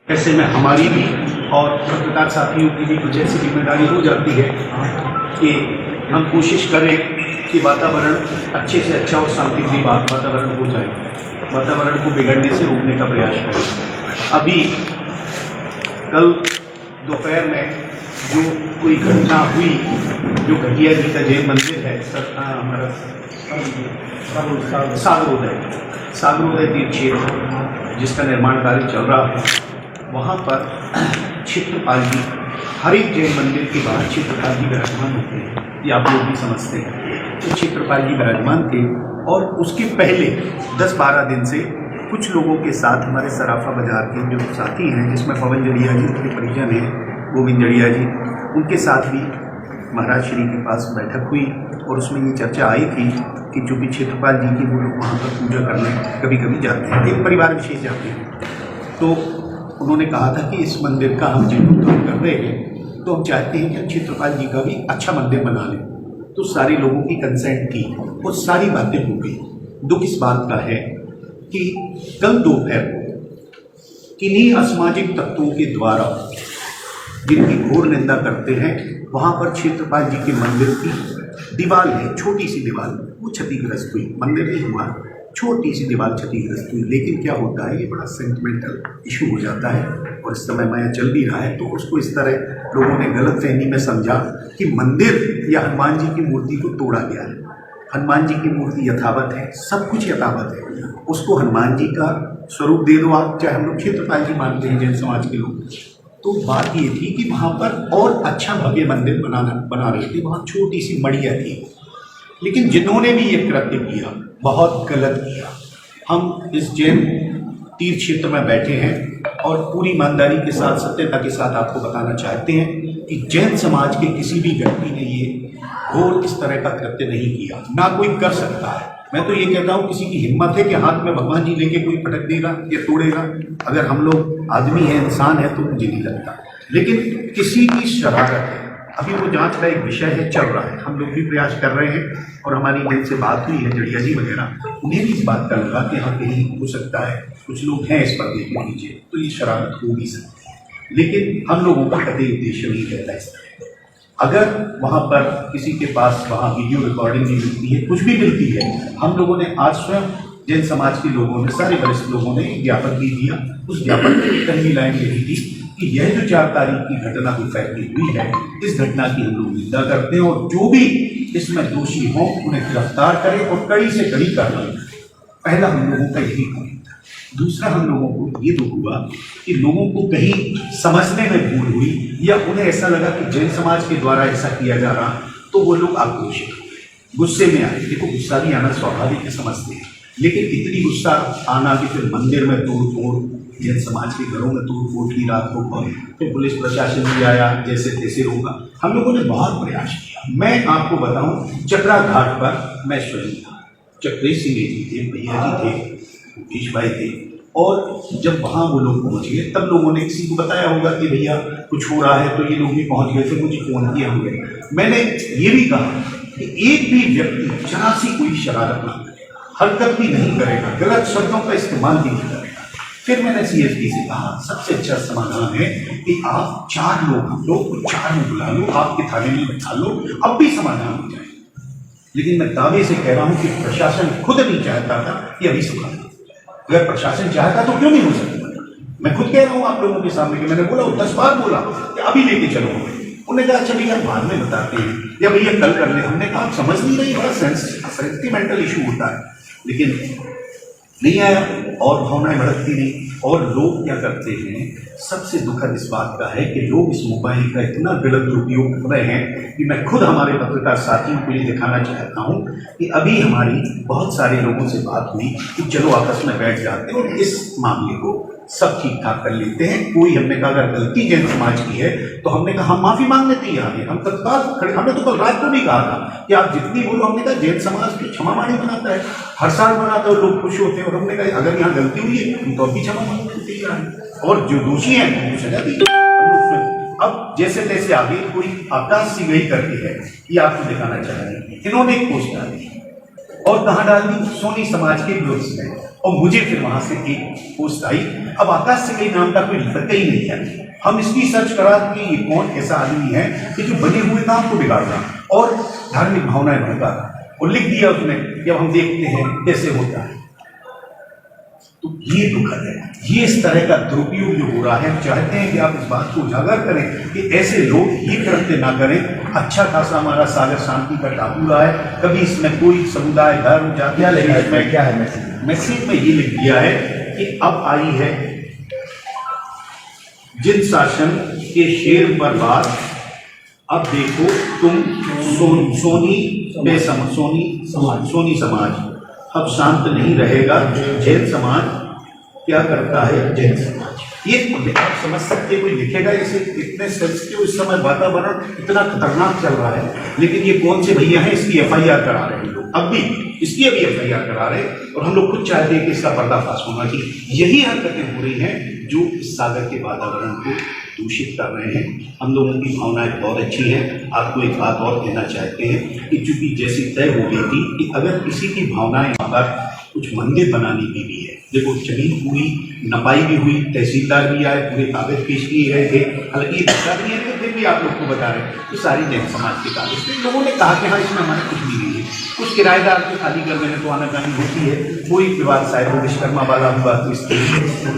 ऐसे में हमारी भी और पत्रकार साथियों की भी कुछ ऐसी जिम्मेदारी हो जाती है कि हम कोशिश करें कि वातावरण अच्छे से अच्छा और शांतिप्रिय वातावरण हो जाए, वातावरण को बिगड़ने से रोकने का प्रयास करें। अभी कल दोपहर में जो कोई घटना हुई, जो घटिया जी का जैन मंदिर है हमारा सागरोदय तीर्थ क्षेत्र जिसका निर्माण कार्य चल रहा है, वहाँ पर क्षेत्रपाल जी हर एक जैन मंदिर के बाहर क्षेत्रपाल जी विराजमान होते हैं, ये आप लोग भी समझते हैं। तो क्षेत्रपाल जी विराजमान थे और उसके पहले 10-12 दिन से कुछ लोगों के साथ हमारे सराफा बाजार के जो साथी हैं, जिसमें पवन जड़िया जी उनके परिजन हैं, गोविंद जड़िया जी, उनके साथ भी महाराज श्री के पास बैठक हुई और उसमें ये चर्चा आई थी कि चूँकि क्षेत्रपाल जी की वो लोग वहाँ पर पूजा करने कभी कभी जाते हैं, एक परिवार विशेष जाते हैं, तो उन्होंने कहा था कि इस मंदिर का हम जीर्णोद्धार कर रहे हैं तो हम चाहते हैं कि हम क्षेत्रपाल जी का भी अच्छा मंदिर बना लें। तो सारे लोगों की कंसेंट थी और सारी बातें हो गई। दुख इस बात का है कि कल दोपहर को किन्हीं असामाजिक तत्वों के द्वारा, जिनकी घोर निंदा करते हैं, वहाँ पर क्षेत्रपाल जी के मंदिर की दीवार है, छोटी सी दीवार, वो क्षतिग्रस्त हुई। मंदिर नहीं हुआ, छोटी सी दीवार क्षतिग्रस्त हुई। लेकिन क्या होता है, ये बड़ा सेंटिमेंटल इशू हो जाता है और इस समय माया चल भी रहा है, तो उसको इस तरह लोगों ने गलत फहमी में समझा कि मंदिर या हनुमान जी की मूर्ति को तोड़ा गया है। हनुमान जी की मूर्ति यथावत है, सब कुछ यथावत है, उसको हनुमान जी का स्वरूप दे दो आप, चाहे हम लोग क्षेत्रपाल जी मानते हैं जैन समाज के लोग। तो बात ये थी कि वहाँ पर और अच्छा भव्य मंदिर बना रहे थे, वहाँ छोटी सी मड़िया थी। लेकिन जिन्होंने भी ये कृत्य किया, बहुत गलत किया। हम इस जैन तीर्थ क्षेत्र में बैठे हैं और पूरी ईमानदारी के साथ, सत्यता के साथ आपको बताना चाहते हैं कि जैन समाज के किसी भी व्यक्ति ने ये घोर इस तरह का कृत्य नहीं किया, ना कोई कर सकता है। मैं तो ये कहता हूँ, किसी की हिम्मत है कि हाथ में भगवान जी लेके कोई पटक देगा या तोड़ेगा? अगर हम लोग आदमी हैं, इंसान है, तो मुझे नहीं लगता। लेकिन किसी की शरारत है, अभी वो जांच का एक विषय है, चल रहा है, हम लोग भी प्रयास कर रहे हैं और हमारी जिनसे बात हुई है, जड़िया जी वगैरह, उन्हें भी इस बात का लगा कि हाँ कहीं हो सकता है कुछ लोग हैं इस पर्दे के नीचे, तो ये शरारत हो भी सकती है। लेकिन हम लोगों का कतई उद्देश्य नहीं रहता इस तरह। अगर वहाँ पर किसी के पास वहाँ वीडियो रिकॉर्डिंग भी मिलती है, कुछ भी मिलती है, हम लोगों ने आज स्वयं जैन समाज के लोगों ने, सारे वरिष्ठ लोगों ने एक ज्ञापन भी दिया। उस ज्ञापन में पहली लाइन यही थी कि यह जो 4 तारीख की घटना को फैली हुई है, इस घटना की हम लोग निंदा करते हैं और जो भी इसमें दोषी हो उन्हें गिरफ्तार करें और कड़ी से कड़ी कार्रवाई करें। पहला हम लोगों का यही पॉइंट था। दूसरा, हम लोगों को ये दुख हुआ कि लोगों को कहीं समझने में भूल हुई या उन्हें ऐसा लगा कि जैन समाज के द्वारा ऐसा किया जा रहा, तो वो लोग आक्रोशित हुए, गुस्से में आए। देखो, गुस्सा भी आना स्वाभाविक है, समझते हैं, लेकिन इतनी गुस्सा आना कि फिर मंदिर में तोड़ फोड़, जैन समाज के घरों में तोड़ फोड़ की रात को, फिर पुलिस प्रशासन भी आया, जैसे तैसे रोका। हम लोगों ने बहुत प्रयास किया। मैं आपको बताऊं, चक्रा घाट पर मैं स्वयं था, चक्रेश सिंह जी थे, भैया जी थे, मुकेश भाई थे, और जब वहाँ वो लोग पहुँच गए तब लोगों ने किसी को बताया होगा कि भैया कुछ हो रहा है, तो ये लोग भी पहुँच गए थे, मुझे फ़ोन किया हुए। मैंने ये भी कहा कि एक भी व्यक्ति जरा सी कोई शरारत ना करेगा, हरकत भी नहीं करेगा, गलत शब्दों का इस्तेमाल भी नहीं करेगा। फिर मैंने सीएसपी से कहा, सबसे अच्छा समाधान है कि आप 4 लोग, हम लोग को 4 में बुला लो, आपके थाने में बैठा लो, अब भी समाधान हो जाए। लेकिन मैं दावे से कह रहा हूँ कि प्रशासन खुद नहीं चाहता था कि अभी समाधान। अगर प्रशासन चाहता तो क्यों नहीं हो सकता? मैं खुद कह रहा हूँ आप लोगों के सामने कि मैंने बोला, 10 बार बोला कि अभी लेके चलो। उन्होंने कहा अच्छा भैया बाद में बताते हैं, या भैया कल कर ले। हमने कहा आप समझ नहीं रही, बड़ा सेंटिमेंटल इशू होता है। लेकिन नहीं आया और भावनाएं भड़कती नहीं। और लोग क्या करते हैं, सबसे दुखद इस बात का है कि लोग इस मोबाइल का इतना गलत उपयोग कर रहे हैं कि मैं खुद हमारे पत्रकार साथियों को ये दिखाना चाहता हूँ कि अभी हमारी बहुत सारे लोगों से बात हुई कि चलो आपस में बैठ जाते हैं और इस मामले को सब ठीक ठाक कर लेते हैं। कोई, हमने कहा अगर गलती जैन समाज की है तो हमने कहा हम माफी मांगने तैयार हैं, हम तत्काल खड़े। हमने तो कल रात को भी कहा था कि आप जितनी बोलो, हमने कहा जैन समाज की क्षमावाणी बनाता है, हर साल बनाता है, लोग खुश होते हैं, और हमने कहा अगर यहाँ गलती हुई है तो अभी क्षमा मांगने तैयार है और जो दोषी हैं उनको सजा दी। अब जैसे तैसे आगे कोई आकाश सी गई करती है, ये आपको दिखाना चाह रहे हैं। इन्होंने एक पोस्ट डाली और कहाँ डाल दी, सोनी समाज के ग्रुप्स में। और मुझे फिर वहां से एक पोस्ट आई। अब आकाश से कई नाम का कोई फर्क ही नहीं है। हम इसकी सर्च करा कि ये कौन ऐसा आदमी है कि जो बने हुए काम को बिगाड़ रहा और धार्मिक भावनाएं भड़का रहा, और लिख दिया उसने। जब हम देखते हैं कैसे होता है तो ये दुखद है। ये इस तरह का दुरुपयोग जो हो रहा है, हम चाहते हैं कि आप इस बात को उजागर करें कि ऐसे लोग ये कृत्य ना करें। अच्छा खासा हमारा सागर शांति का टापू रहा है, कभी इसमें कोई समुदाय धर्म जाति क्या है मैसेज में ये लिख दिया है कि अब आई है जिन शासन के शेर पर बात, अब देखो तुम सोनी समाज अब शांत नहीं रहेगा। जैन समाज क्या करता है? जैन समाज ये आप समझ सकते, कोई लिखेगा इसे? इतने सेंसिटिव इस समय वातावरण इतना खतरनाक चल रहा है, लेकिन ये कौन से भैया हैं इसकी FIR करा रहे हैं लोग, अब भी इसकी अभी FIR करा रहे हैं, और हम लोग खुद चाहते हैं कि इसका पर्दाफाश होना चाहिए। यही हरकतें हो रही हैं जो इस सागर के वातावरण को दूषित कर रहे हैं। हम लोगों की भावनाएं बहुत अच्छी हैं। आपको एक बात और कहना चाहते हैं कि चूंकि जैसी तय हो गई थी कि अगर किसी की भावनाएं पर कुछ मंदिर बनाने की भी है, देखो जमीन पूरी नपाई भी हुई, तहसीलदार भी आए, पूरे कागज पेश किए गए थे, हालांकि ये बता नहीं है तो फिर भी आप लोग को बता रहे हैं तो सारी जैन समाज के कागज थे। लोगों ने कहा कि हाँ इसमें हमारे कुछ भी नहीं है। कुछ किराएदार के खाली कर देने तो आनाकानी होती है, कोई विवाद शायद वो विश्वकर्मा वाला हुआ तो इसकी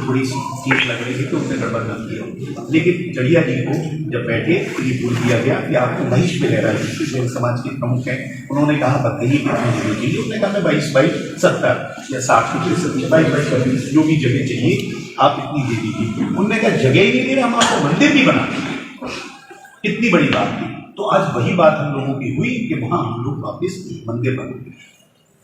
थोड़ी सी चीज लग रही थी तो उसने गड़बड़ न किया। लेकिन चढ़िया जी को जब बैठे तो ये बोल दिया गया कि आपको महेश में लहरा जी जैन समाज के प्रमुख हैं, उन्होंने कहा बताइए कितनी जगह चाहिए। उसने कहा मैं 22 बाई 70 या 60 22 बाई 20 जो भी जगह चाहिए आप इतनी दे दीजिए। उन्होंने कहा जगह ही नहीं दे रहे, हम आपको मंदिर भी बना देंगे। कितनी बड़ी बात थी। तो आज वही बात हम लोगों की हुई कि वहाँ हम लोग वापस मंदिर बनाएंगे।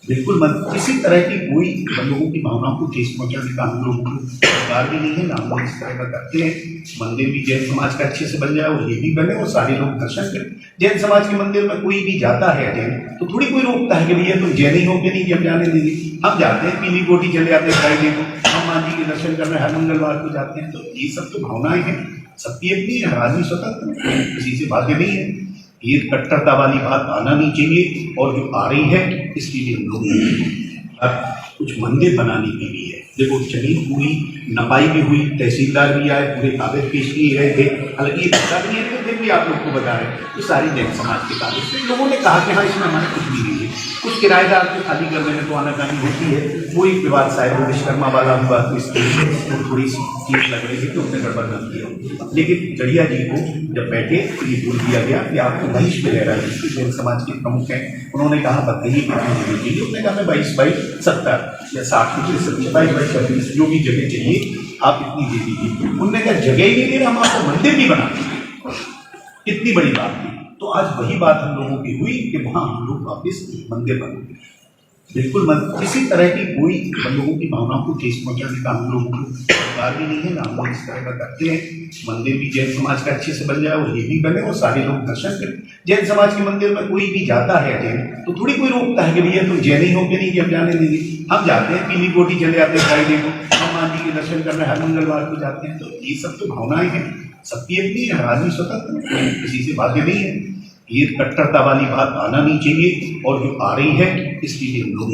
बिल्कुल किसी तरह की कोई हम लोगों की भावनाओं को ठेस पहुंचाने का हम लोगों को अधिकार भी नहीं है, ना हम लोग इस तरह का करते हैं। मंदिर भी जैन समाज का अच्छे से बन जाए और ये भी बने और सारे लोग दर्शन करें। जैन समाज के मंदिर में कोई भी जाता है जैन तो थोड़ी कोई रोकता है कि भैया तुम जैन ही हो के नहीं, हम जाने देंगे। हम जाते हैं, पीली गोटी चले आते हैं फ्राइडे को, हम माँ जी के दर्शन करने हर मंगलवार को जाते हैं। तो ये सब तो भावनाएं हैं, सबकी अपनी है, आदमी स्वतंत्र है, किसी से बाध्य नहीं है। ये कट्टरता वाली बात आना नहीं चाहिए, और जो आ रही है इसके लिए हम लोग कुछ मंदिर बनाने की भी है। देखो जमीन पूरी नपाई भी हुई, तहसीलदार भी आए, पूरे कागज पेश किए गए थे, हालांकि ये बता नहीं है तो फिर भी आप लोग को बता रहे हैं तो सारी जैन समाज के कागज थे। लोगों ने कहा कि हाँ इसमें हमारे कुछ भी नहीं है। कुछ किराएदार के खाली कर देने तो आनाकानी होती है, कोई विवाद शायद वो विश्वकर्मा वाला हुआ तो इसकी थोड़ी सी चीज लग रही थी तो उसने गड़बड़ न किया। लेकिन चढ़िया जी को जब बैठे तो ये बोल दिया गया कि आपको महेश में लहरा जी जैन समाज के प्रमुख हैं, उन्होंने कहा बताइए कितनी जगह चाहिए। उसने कहा मैं 22 बाई 70 या 60 22 बाई 20 जो भी जगह चाहिए आप इतनी दे दीजिए। उन्होंने कहा जगह ही नहीं दे रहे, हम आपको मंदिर भी बना देंगे। कितनी बड़ी बात थी। तो आज वही बात हम लोगों की हुई कि वहाँ हम लोग वापस मंदिर बनाएंगे। बिल्कुल किसी तरह की कोई हम लोगों की भावनाओं को ठेस पहुंचाने का हम लोगों को अधिकार भी नहीं है, ना हम लोग इस तरह का करते हैं। मंदिर भी जैन समाज का अच्छे से बन जाए और ये भी बने और सारे लोग दर्शन करें। जैन समाज के मंदिर में कोई भी जाता है जैन तो थोड़ी कोई रोकता है कि भैया तुम जैन ही हो के नहीं, हम जाने देंगे। हम जाते हैं, पीली गोटी चले आते हैं फ्राइडे को, हम माँ जी के दर्शन करने हर मंगलवार को जाते हैं। तो ये सब तो भावनाएं हैं, सबकी अपनी है, आदमी स्वतंत्र है, किसी से बाध्य नहीं है। ये कट्टरता वाली बात आना नहीं चाहिए, और जो आ रही है इसके लिए हम लोग